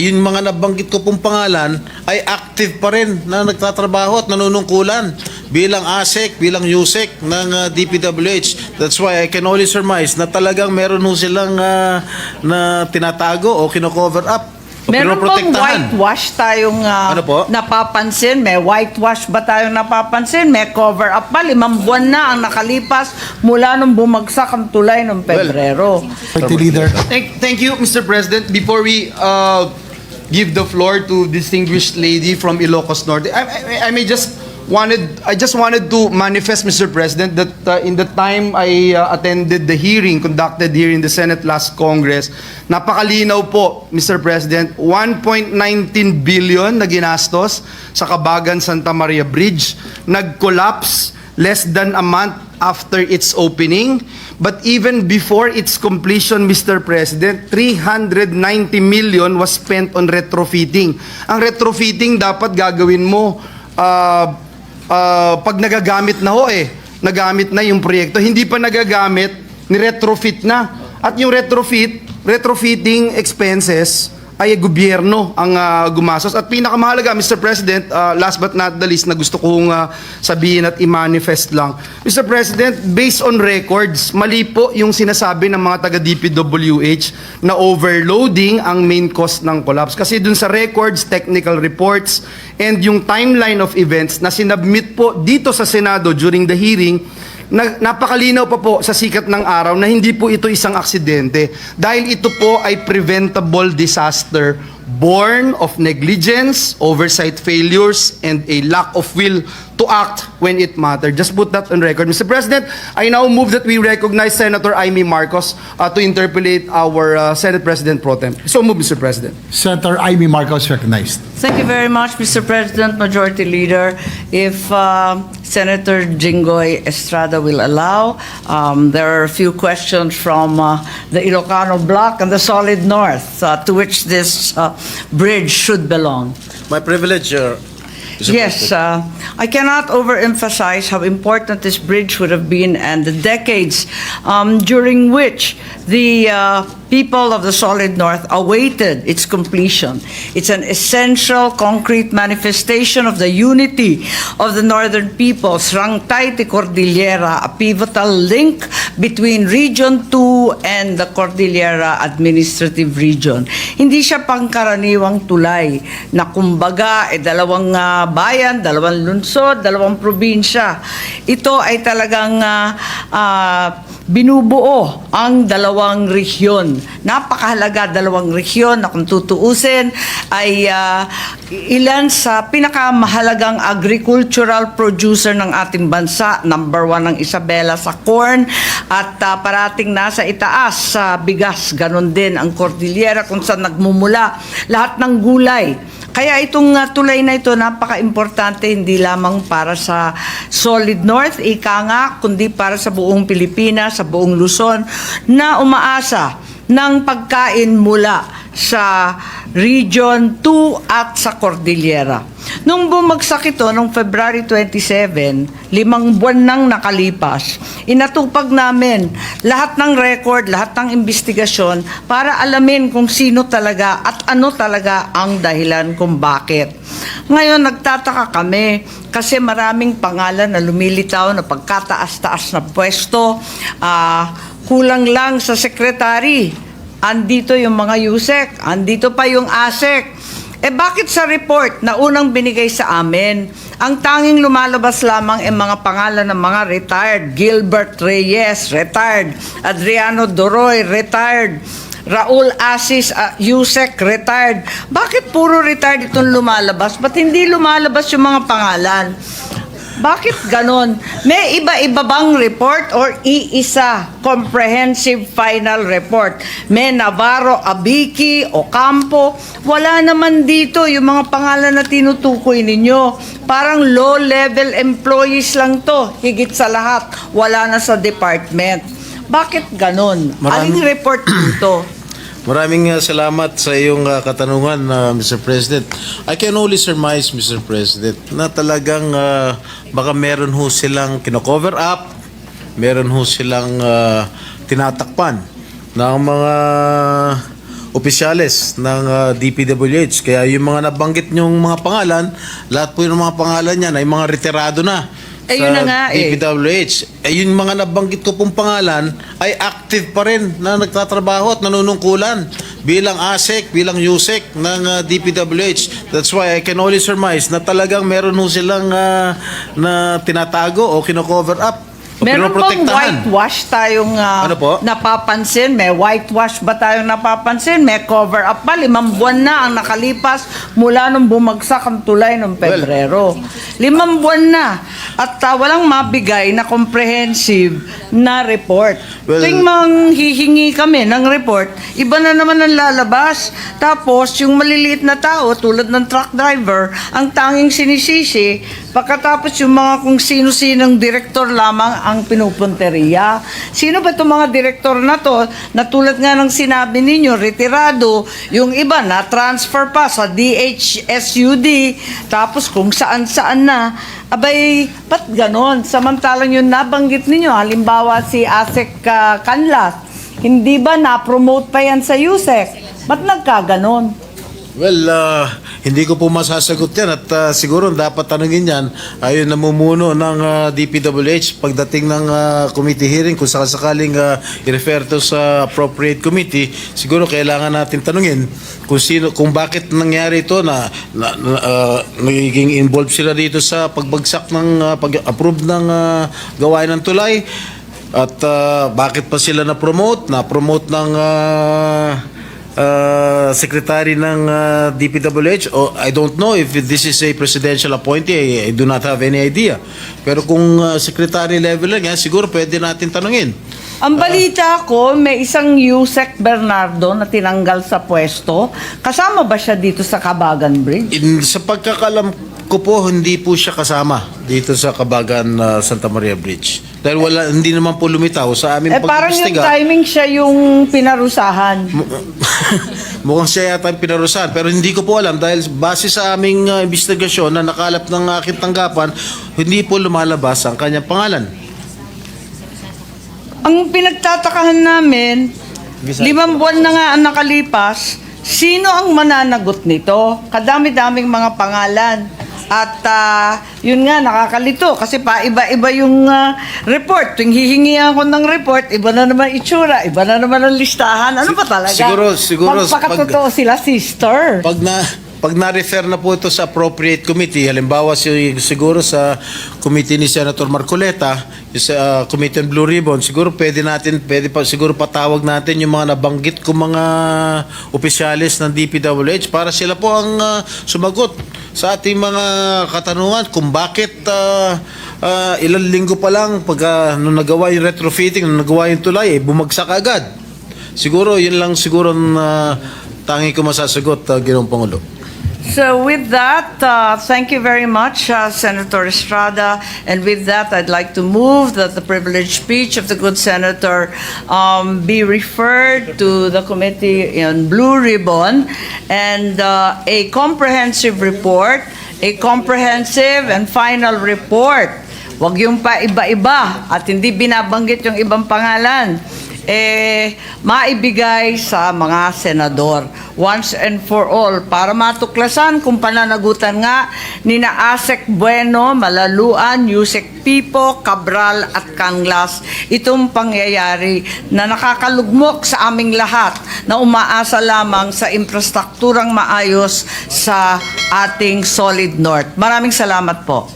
yung mga nabanggit ko pong pangalan ay active pa rin na nagtatrabaho at nanunungkulan bilang ASEC, bilang USEC ng DPWH. That's why I can only surmise na talagang meron ho silang na tinatago o kino-cover up o Meron bang pinoprotektahan. whitewash tayong Ano po? napapansin? May whitewash ba tayong napapansin? May cover up ba? 5 buwan na ang nakalipas mula nung bumagsak ang tulay ng Pebrero. Party leader. Thank you, Mr. President. Before we give the floor to distinguished lady from Ilocos Norte, I just wanted to manifest, Mr. President, that in the time I attended the hearing conducted here in the Senate last Congress, napakalinaw po, Mr. President, 1.19 billion na ginastos sa Kabagan Santa Maria Bridge, nag-collapse less than a month after its opening. But even before its completion, Mr. President, 390 million was spent on retrofitting. Ang retrofitting dapat gagawin mo pag nagagamit na nagamit na yung proyekto. Hindi pa nagagamit, ni-retrofit na. At yung retrofitting expenses ay gobyerno ang gumastos. At pinakamahalaga, Mr. President, last but not the least na gusto kong sabihin at i-manifest lang. Mr. President, based on records, mali po yung sinasabi ng mga taga-DPWH na overloading ang main cost ng collapse. Kasi dun sa records, technical reports, and yung timeline of events na sinabmit po dito sa Senado during the hearing, napakalinaw pa po sa sikat ng araw na hindi po ito isang aksidente dahil ito po ay preventable disaster born of negligence, oversight failures, and a lack of will to act when it mattered. Just put that on record. Mr. President, I now move that we recognize Senator Amy Marcos to interpellate our Senate President Pro Tem. So move, Mr. President. Senator Amy Marcos recognized. Thank you very much, Mr. President, Majority Leader. If Senator Jinggoy Estrada will allow, there are a few questions from the Ilocano Bloc and the Solid North to which this bridge should belong. My privilege, Mr. Yes, President. I cannot overemphasize how important this bridge would have been and the decades during which the people of the Solid North awaited its completion. It's an essential, concrete manifestation of the unity of the Northern peoples, Rangtay to Cordillera, a pivotal link between Region 2 and the Cordillera Administrative Region. Hindi siya pangkaraniwang tulay na kumbaga dalawang bayan, dalawang lungsod, dalawang probinsya. Ito ay talagang binubuo ang dalawang rehiyon. Napakahalaga dalawang rehiyon na kung tutuusin ay ilan sa pinakamahalagang agricultural producer ng ating bansa. Number 1 ang Isabela sa corn at parating nasa itaas sa bigas. Ganon din ang Cordillera kung saan nagmumula lahat ng gulay. Kaya itong tulay na ito napaka-importante hindi lamang para sa Solid North, ika nga, kundi para sa buong Pilipinas, sa buong Luzon na umaasa ng pagkain mula sa Region 2 at sa Cordillera. Nung bumagsak ito noong February 27, 5 buwan nang nakalipas, inatupag namin lahat ng record, lahat ng investigasyon para alamin kung sino talaga at ano talaga ang dahilan kung bakit. Ngayon, nagtataka kami kasi maraming pangalan na lumilitaw na pagkataas-taas na pwesto, kulang lang sa sekretary. Andito yung mga USEC, andito pa yung ASEC. Bakit sa report na unang binigay sa amin, ang tanging lumalabas lamang ay mga pangalan ng mga retired? Gilbert Reyes, retired. Adriano Doroy, retired. Raul Asis, USEC, retired. Bakit puro retired itong lumalabas? Ba't hindi lumalabas yung mga pangalan? Bakit ganon? May iba-iba bang report or iisa comprehensive final report? May Navarro, Abiki, Ocampo. Wala naman dito yung mga pangalan na tinutukoy ninyo. Parang low-level employees lang to. Higit sa lahat, wala na sa department. Bakit ganon? Aling report dito? Maraming salamat sa iyong katanungan, Mr. President. I can only surmise, Mr. President, na talagang baka meron ho silang kino-cover up, meron ho silang tinatakpan ng mga opisyales ng DPWH. Kaya yung mga nabanggit nyong mga pangalan, lahat po yung mga pangalan niyan ay mga retirado na Eh, yun na nga eh. DPWH. Yung mga nabanggit ko pong pangalan ay active pa rin na nagtatrabaho at nanunungkulan bilang ASEC, bilang USEC ng DPWH. That's why I can only surmise na talagang meron ho silang na tinatago o kino-cover up. O Meron bang pinoprotektahan. whitewash tayong Ano po? napapansin? May whitewash ba tayong napapansin? May cover up pa? 5 buwan na ang nakalipas mula nung bumagsak ang tulay ng Pebrero. 5 buwan na. At walang mabigay na comprehensive na report. Well- Tuwing manghihingi kami ng report, iba na naman ang lalabas. Tapos, yung maliliit na tao, tulad ng truck driver, ang tanging sinisisi, pagkatapos yung mga kung sino-sinong direktor lamang ang pinupunteriya. Sino ba itong mga direktor na to? Na tulad nga ng sinabi ninyo, retirado, yung iba na transfer pa sa DHSUD, tapos kung saan-saan na. Abay, ba't ganon? Samantalang yung nabanggit ninyo, halimbawa si ASEC Canlas, hindi ba na-promote pa yan sa USEC? Ba't nagkaganon? Well, hindi ko po masasagot yan at siguro dapat tanungin yan ayun namumuno ng DPWH pagdating ng committee hearing kung sakasakaling i-refer to sa appropriate committee, siguro kailangan natin tanungin kung bakit nangyari ito na nagiging involved sila dito sa pagbagsak ng pag-approve ng gawain ng tulay at bakit pa sila na-promote ng secretary ng DPWH. I don't know if this is a presidential appointee. I do not have any idea. Pero kung secretary level lang yan, siguro pwede natin tanungin. Ang balita ko, may isang Yusek Bernardo na tinanggal sa pwesto. Kasama ba siya dito sa Kabagan Bridge? Sa pagkakalam ko po, hindi po siya kasama dito sa Kabagan Santa Maria Bridge. Dahil hindi naman po lumitaw sa aming Parang yung pag-imbestiga. timing siya yung pinarusahan. Mukhang siya yata ang pinarusahan pero hindi ko po alam dahil base sa aming investigasyon na nakalap ng aking tanggapan, hindi po lumalabas ang kanyang pangalan. Ang pinagtatakahan namin, 5 buwan na nga ang nakalipas, sino ang mananagot nito? Kadami-daming mga pangalan. At yun nga, nakakalito kasi pa iba-iba yung report. Tuwing hihingi ako ng report, iba na naman itsura, iba na naman ang listahan. Ano ba talaga? Siguro, Magpakatotoo sila, sister. Pag na-refer na po ito sa appropriate committee, halimbawa siguro sa committee ni Senator Marcoleta, sa Committee on Blue Ribbon, siguro pwede pa siguro patawag natin yung mga nabanggit ko mga opisyalis ng DPWH para sila po ang sumagot sa ating mga katanungan kung bakit ilang linggo pa lang nung nagawa yung retrofitting, nung nagawa yung tulay, bumagsak agad. Siguro yun lang siguro tangi ko masasagot, Ginoong Pangulo. So with that, thank you very much, Senator Estrada. And with that, I'd like to move that the privileged speech of the good senator be referred to the Committee on Blue Ribbon and a comprehensive report, a comprehensive and final report. Huwag yung pa iba-iba at hindi binabanggit yung ibang pangalan. Maibigay sa mga senador once and for all para matuklasan kung pananagutan nga ni na ASEC Bueno, Malaluan, Yusek Pipo, Cabral at Canlas itong pangyayari na nakakalugmok sa aming lahat na umaasa lamang sa infrastrukturang maayos sa ating Solid North. Maraming salamat po.